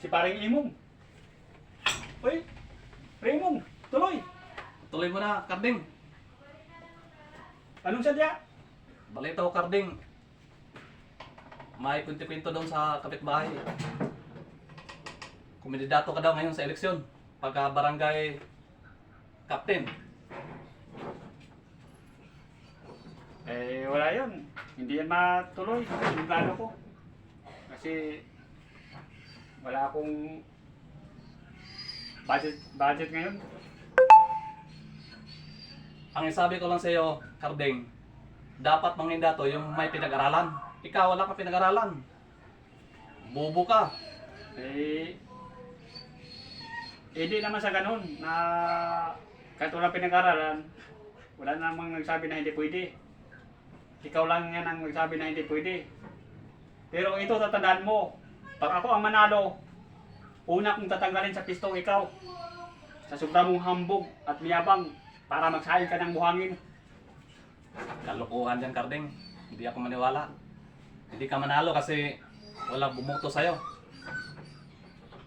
Si paring Imong. Uy, Raymond, tuloy. Tuloy mo na, Karding. Anong sadya? Balita ko, Karding. May kwento-kwento doon sa kapitbahay. Kumindidato ka daw ngayon sa eleksyon. Pagka barangay captain. Eh, wala yun. Hindi yan matuloy. Yung plano ko. Kasi wala akong budget ngayon. Ang isabi ko lang sa iyo, Karding, dapat mangindato yung may pinag-aralan. Ikaw wala kang pinag-aralan. Bobo ka. Eh, hindi naman sa ganun na kahit wala pinag-aralan, wala namang nagsabi na hindi pwede. Ikaw lang yan ang nagsabi na hindi pwede. Pero ito tatandaan mo, pag ako ang manalo, una kong tatanggalin sa pisto ikaw. Sa sobra mong hambog at miyabang para magsahin ka ng buhangin. Kalokohan dyan, Karding. Hindi ako maniwala. Hindi ka manalo kasi walang bumoto sa'yo.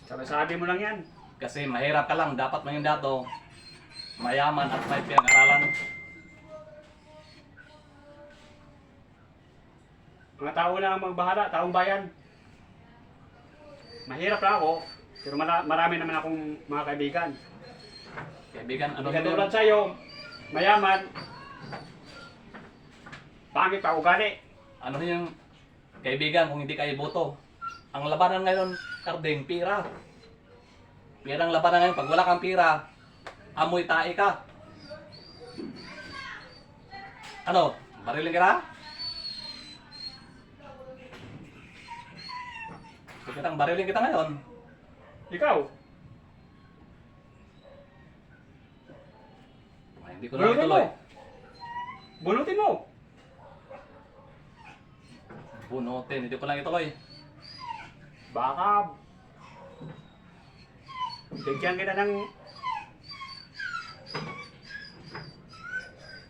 Sabi mo lang yan. Kasi mahirap ka lang. Dapat mangindato, mayaman at may pinag-aralan. Mga tao na ang magbahala, taong bayan. Mahirap lang ako, pero marami naman akong mga kaibigan. Kaibigan, ano Hindi yun? katulad sa'yo, mayaman, pangit pa ugali. Ano yung kaibigan kung hindi kayo boto? Ang labanan ngayon, Karding, pira. Pirang labanan ngayon. Pag wala kang pira, amoy tae ka. Ano? Barilin ka na? Barilin kita ngayon. Ikaw, Ay, hindi ko na ituloy. Bunutin mo. Bunutin, hindi ko lang ituloy. Baka, bigyan kita ng,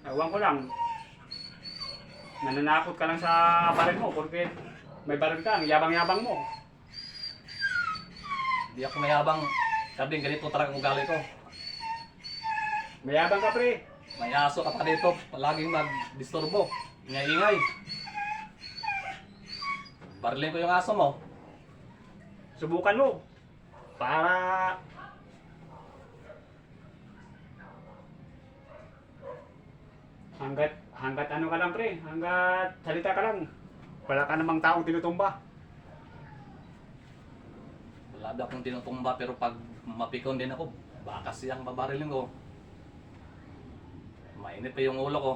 ewan ko lang, nananakot ka lang sa baril mo porque may baril ka, ang yabang-yabang mo. Hindi ako mayabang. Karding, ganito talaga ang ugali ko. Mayabang ka pre. May aso ka pa dito, palaging mag-disturbo. Ingay-ingay. Barilin ko yung aso mo. Subukan mo. Para hanggat ano ka lang pre, hanggat salita ka lang. Wala ka namang taong tinutumba. Wala daw akong tinutumba pero pag mapikon din ako, baka siyang babarilin ko. Mainit pa yung ulo ko.